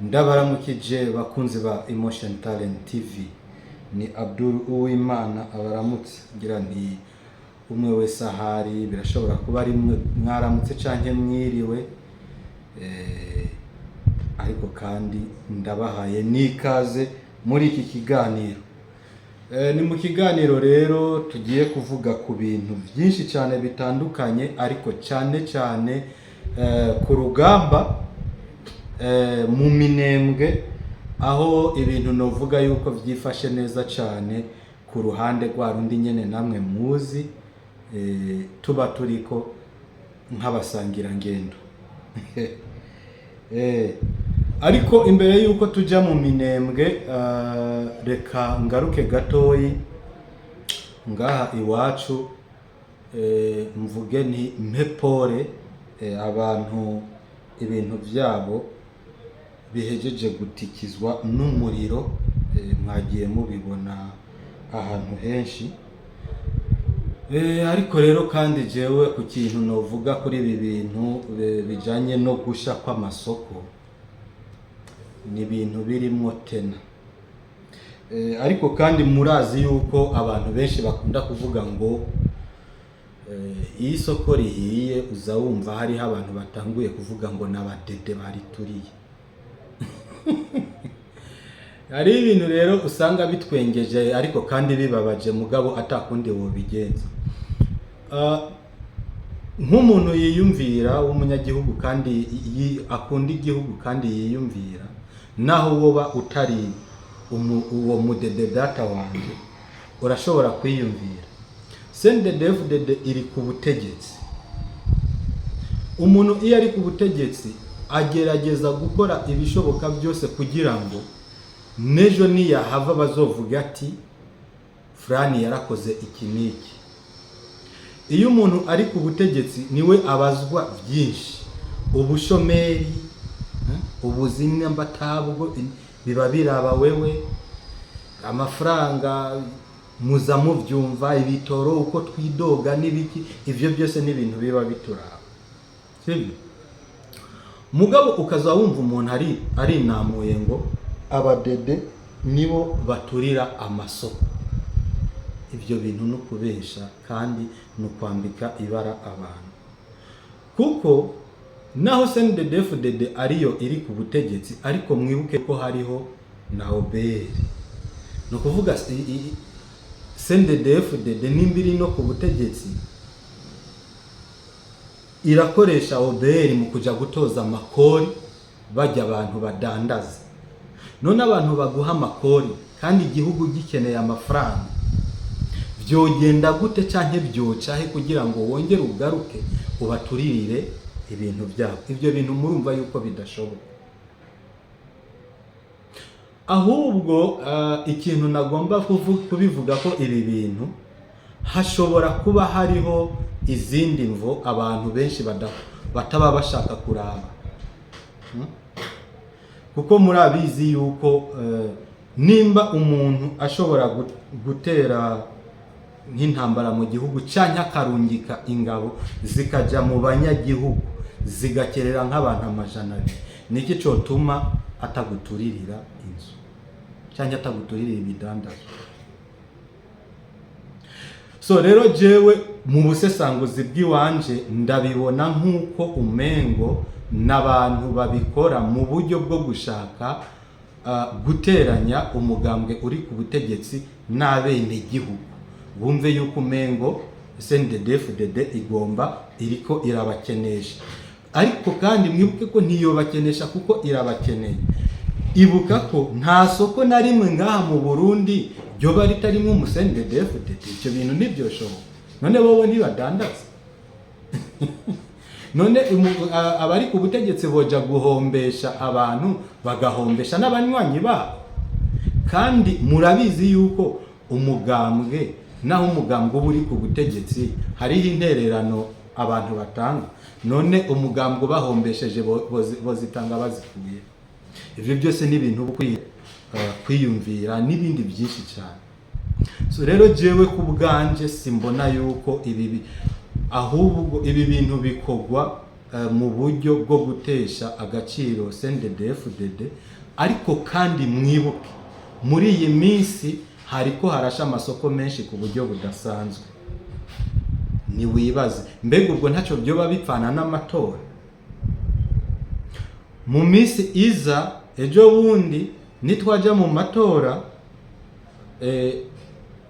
Ndabaramukije bakunzi ba Emotion Talent TV, ni Abdul Uwimana abaramutse ngira nti umwe wese ahari birashobora kuba ari mwaramutse canke mwiriwe, ariko kandi ndabahaye nikaze muri iki kiganiro. Ni mu kiganiro rero tugiye kuvuga ku bintu byinshi cyane bitandukanye, ariko cyane ku rugamba, mu minembwe, aho ibintu novuga yuko byifashe neza cyane ku ruhande rwa rundi nyene namwe muzi, tuba turiko nk'abasangira ngendo. Ariko imbere yuko tuja mu minembwe, reka ngaruke gatoyi ngaha iwacu, mvuge nti mpepore abantu ibintu byabo bihejeje gutikizwa n'umuriro, mwagiye mubibona ahantu henshi. Ariko rero kandi jewe ku kintu novuga kuri ibi bintu bijanye no gusha kw'amasoko, ni ibintu birimo tena. Ariko kandi murazi yuko abantu benshi bakunda kuvuga ngo iyi soko rihiye, uza wumva hariho abantu batanguye kuvuga ngo n'abadede barituriye. Hari ibintu rero usanga bitwengeje ariko kandi bibabaje, mugabo atakundi wobigenza. Nk'umuntu yiyumvira w'umunyagihugu kandi akunda igihugu kandi yiyumvira, naho woba utari uwo mudede data wanje, urashobora kwiyumvira CNDD-FDD iri ku butegetsi. Umuntu iyo ari ku butegetsi agerageza gukora ibishoboka byose kugira ngo nejo niyahava bazovuga ati Fulani yarakoze iki n'iki. Iyo umuntu ari ku butegetsi niwe abazwa byinshi, ubushomeri, ubuzimya mbatabwo biba biraba wewe, amafaranga muza muvyumva, ibitoro uko twidoga n'ibiki, ivyo byose ni ibintu biba bituraba, sibyo? Mugabo ukaza wumva umuntu ari namuye ngo abadede nibo baturira amasoko. Ivyo bintu no kubesha kandi no kwambika ibara abantu, kuko naho CNDD-FDD ariyo iri ku butegetsi, ariko mwibuke ko hariho na OBR. No kuvuga CNDD-FDD nimbiri no ku butegetsi irakoresha OBR mu kuja gutoza amakori bajya abantu badandaza. None abantu baguha amakori kandi igihugu gikeneye amafaranga, byogenda gute canke byocahe kugira ngo wongere ugaruke ubaturirire ibintu byabo? Ibyo bintu murumva yuko bidashoboka. Ahubwo ikintu nagomba kubivuga ko ibi bintu hashobora kuba hariho izindi mvo abantu benshi bataba bashaka kuraba, kuko murabizi yuko nimba umuntu ashobora gutera nk'intambara mu gihugu canke akarungika ingabo zikaja mu banyagihugu zigakerera nk'abantu 200, niki cotuma ataguturirira inzu canke ataguturirira ibidandazwa? So rero jewe mu busesanguzi bw'iwanje ndabibona nk'uko umengo n'abantu babikora mu buryo bwo gushaka guteranya umugambwe uri ku butegetsi n'abene gihugu, bumve yuko umengo CNDD-FDD iriko irabakenesha. Ariko kandi mwibuke ko ntiyobakenesha kuko irabakeneye. Ibuka ko nta soko na rimwe ngaha mu Burundi ryoba ritarimo mu CNDD-FDD. Ivyo bintu ntibyoshoboka. None bobo ntibadandaza? None abari ku butegetsi boja guhombesha abantu, bagahombesha n'abanywanyi babo? Kandi murabizi yuko umugambwe, naho umugambwe uba uri ku butegetsi hariho intererano abantu batanga. None umugambwe bahombesheje bozitanga bazikuye? Ivyo byose ni ibintu kwiyumvira n'ibindi byinshi cyane. So rero jewe ku bwanje simbona yuko ahubwo ibi bintu bikogwa mu buryo bwo gutesha agaciro CNDD-FDD, ariko kandi mwibuke muri iyi minsi hariko harasha amasoko menshi ku buryo budasanzwe. Niwibaze mbega ubwo ntacyo byoba bipfana n'amatora? Mu minsi iza ejo bundi nitwaja mu matora,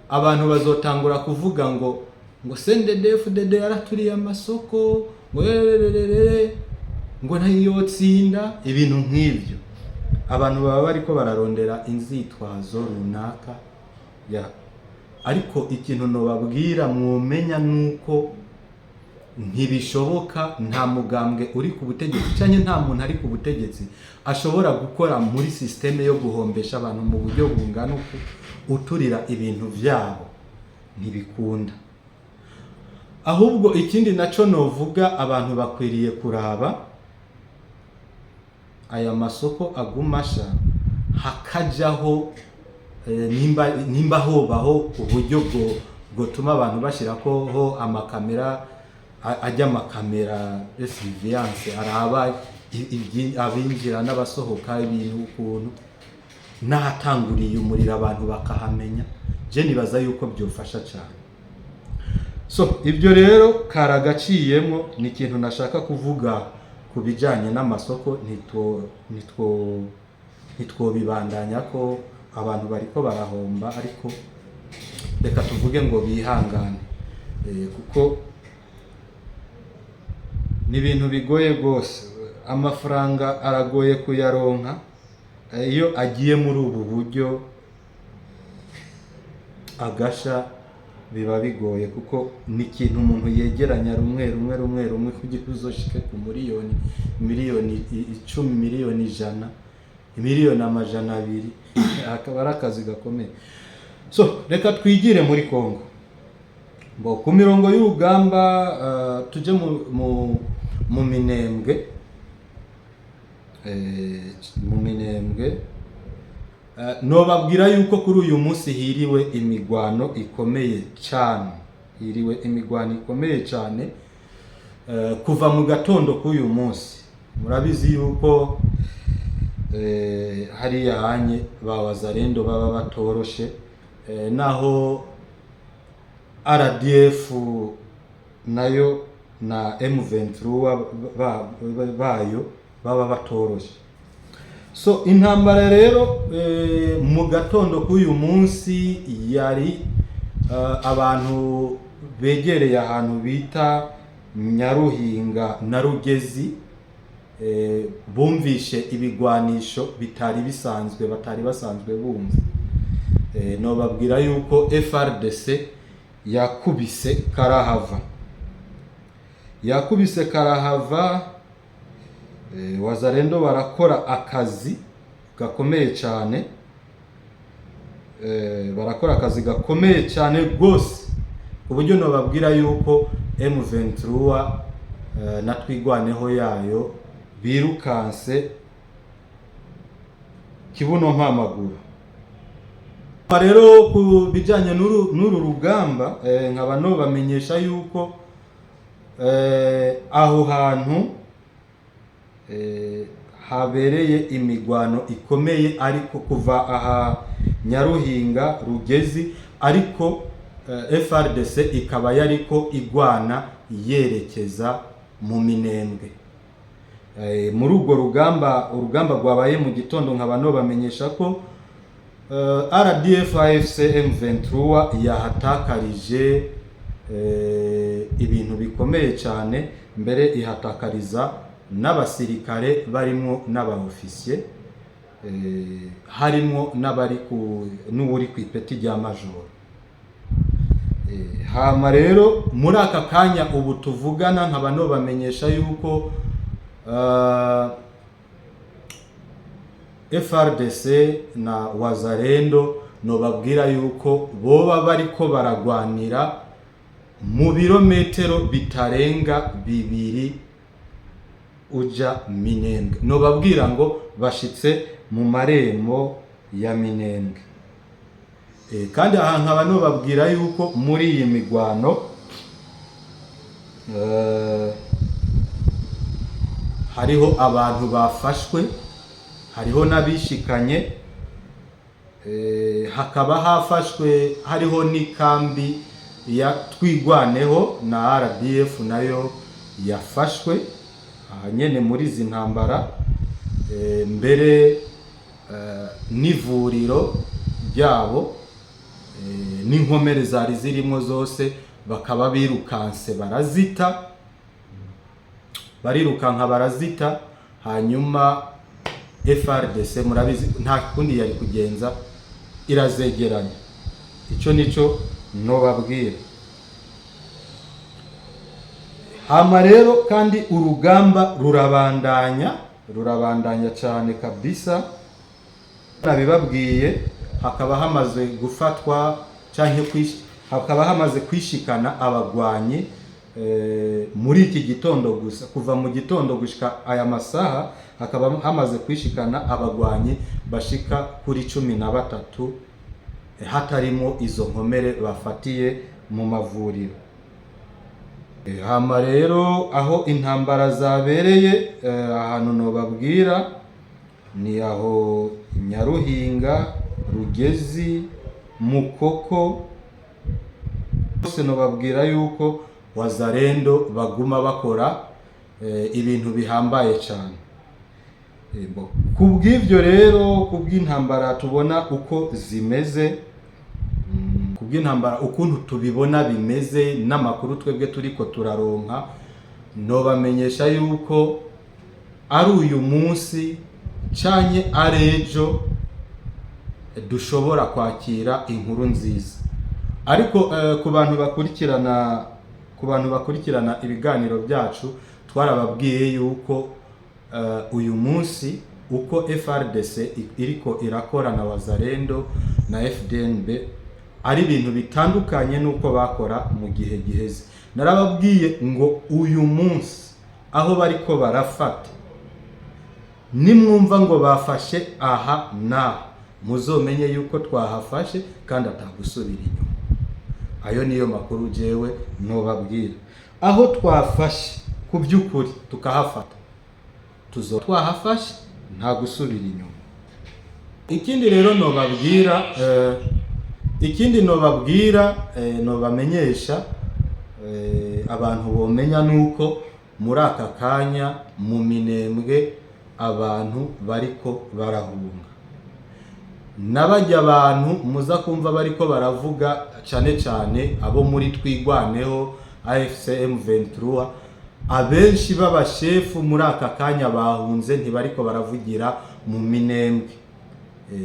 abantu bazotangura kuvuga ngo CNDD-FDD yaraturiye amasoko, ngo ntayotsinda, ibintu nk'ibyo. Abantu baba bariko bararondera inzitwazo runaka ya, ariko ikintu nobabwira mwomenya nuko ntibishoboka, nta mugambwe uri ku butegetsi cyane nta muntu ari ku butegetsi ashobora gukora muri systeme yo guhombesha abantu mu buryo bungana uko uturira ibintu byabo, ntibikunda. Ahubwo ikindi naco novuga, abantu bakwiriye kuraba aya masoko agumasha hakajaho nimba hobaho uburyo bwo tuma abantu bashirako ho amakamera, ajya amakamera surveillance araba abinjira n'abasohoka ibintu ukuntu, n'ahatanguriye umuriro abantu bakahamenya. Je nibaza yuko byofasha cyane. So ibyo rero karagaciyemo ni ikintu nashaka kuvuga ku bijyanye n'amasoko. Nitwo bibandanya ko abantu bariko barahomba, ariko reka tuvuge ngo bihangane, kuko ni ibintu bigoye rwose. Amafaranga aragoye kuyaronka iyo agiye muri ubu buryo agasha, biba bigoye kuko ni ikintu umuntu yegeranya rumwe kugira uzoshike ku miliyoni 10, miliyoni 100, miliyoni 200, akaba ari akazi gakomeye. So reka twigire muri Kongo. Ku mirongo y'urugamba tuje mu Minembwe. Nobabwira yuko kuri uyu munsi hiriwe imigwano ikomeye cyane, kuva mu gatondo k'uyu munsi. Murabizi yuko hariya hanye ba wazalendo baba batoroshe, naho RDF nayo na M23 bayo baba batoroshe. So intambara rero mu gatondo k'uyu munsi yari abantu begereye ahantu bita Nyaruhinga na Rugezi, bumvishe ibigwanisho batari basanzwe bumva. Nobabwira yuko FRDC yakubise karahava. Wazalendo barakora akazi gakomeye cyane, rwose uburyo nobabwira yuko M23 na twigwaneho yayo birukanse kibuno mpamaguru. Rero ku bijanye n'uru rugamba, nkaba no bamenyesha yuko aho hantu habereye imigwano ikomeye, ariko kuva aha Nyaruhinga Rugezi, ariko FRDC ikaba yariko igwana yerekeza mu Minembwe. Muri urwo urugamba rwabaye mu gitondo, nkaba no bamenyesha ko RDF AFC M23 yahatakarije ibintu bikomeye cyane, mbere ihatakariza n'abasirikare barimo n'abaofisiye, harimo n'uri ku ipeti rya majoro. Hama rero muri aka kanya ubu tuvugana, nkaba no bamenyesha yuko FRDC na wazalendo nobabwira yuko boba bariko baragwanira mu birometero bitarenga 2 uja Minembwe. Nobabwira ngo bashitse mu marembo ya Minembwe. Kandi aha nkaba nobabwira yuko muri iyi migwano hariho abantu bafashwe, hariho n'abishikanye, hakaba hafashwe hariho n'ikambi ya Twigwaneho na RDF nayo yafashwe nyene muri izi ntambara, mbere n'ivuriro ryabo n'inkomere zari zirimo zose bakaba birukanse barazita, hanyuma FRDC murabizi nta kundi yari kugenza, irazegeranya. Ico nico nobabwira. Hama rero kandi urugamba rurabandanya cyane kabisa. Nabibabwiye, hakaba hamaze gufatwa hakaba hamaze kwishikana abagwanyi muri iki gitondo gusa, kuva mu gitondo gushika aya masaha hakaba hamaze kwishikana abagwanyi bashika kuri 13 hatarimo izo nkomere bafatiye mu mavuriro. Hama rero aho intambara zabereye, ahantu nobabwira ni aho Nyaruhinga, Rugezi, Mukoko. Bose nobabwira yuko Wazalendo baguma bakora ibintu bihambaye cyane. Kubw'ivyo rero, kubw'intambara tubona uko zimeze, kubw'intambara ukuntu tubibona bimeze, n'amakuru twebwe turiko turaronka, nobamenyesha yuko ari uyu munsi canye arejo dushobora kwakira inkuru nziza. Ariko ku bantu bakurikirana ibiganiro byacu, twarababwiye yuko uyu munsi uko FRDC iriko irakora na Wazalendo na FDNB ari ibintu bitandukanye nuko bakora mu gihe giheze. Narababwiye ngo uyu munsi aho bariko barafata, nimwumva ngo bafashe aha na muzomenye yuko twahafashe kandi atagusubira inyuma. Ayo niyo makuru jewe nobabwira. Aho twafashe ku by'ukuri tukahafata, twahafashe nta gusubira inyuma. Ikindi rero nobabwira, nobamenyesha abantu bomenya nuko muri aka kanya mu Minembwe abantu bariko barahunga. Nabajya abantu muza kumva bariko baravuga cyane abo muri Twigwaneho, AFC M23, abenshi b'abashefu muri aka kanya bahunze, ntibariko baravugira mu Minembwe.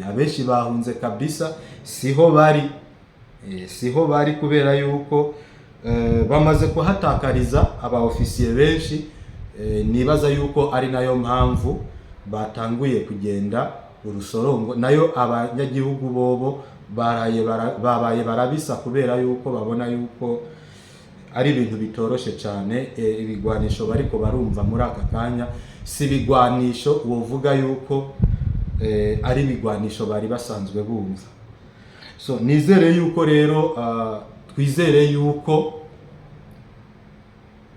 Abenshi bahunze kabisa, siho bari kubera yuko bamaze kuhatakariza aba ofisiye benshi. Nibaza yuko ari nayo mpamvu batanguye kugenda urusorongo, nayo abanyagihugu bobo babaye barabisa kubera yuko babona yuko ari ibintu bitoroshe cyane. Ibigwanisho bariko barumva muri aka kanya si ibigwanisho wovuga yuko ari ibigwanisho bari basanzwe bumva. So nizere yuko rero twizere yuko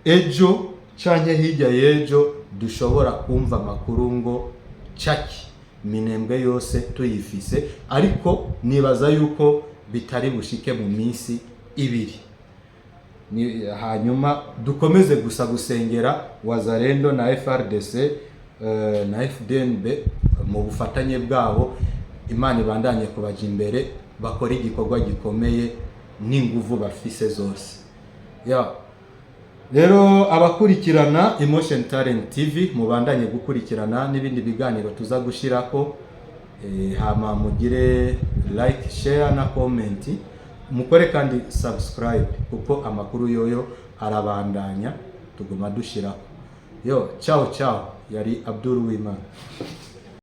ejo canke hirya y'ejo dushobora kumva amakuru ngo caki Minembwe yose tuyifise, ariko nibaza yuko bitari bushike mu minsi 2. Hanyuma dukomeze gusa gusengera Wazalendo na FRDC na FDNB mu bufatanye bwabo, Imana ibandanye kubaja imbere, bakora igikorwa gikomeye n'inguvu bafise zose. Rero abakurikirana Emotion Talent TV, mubandanye gukurikirana n'ibindi biganiro tuza gushirako. Hama mugire like, share na comment, mukore kandi subscribe, kuko amakuru yoyo arabandanya tuguma dushirako. Ciao, yari Abdul Wimana.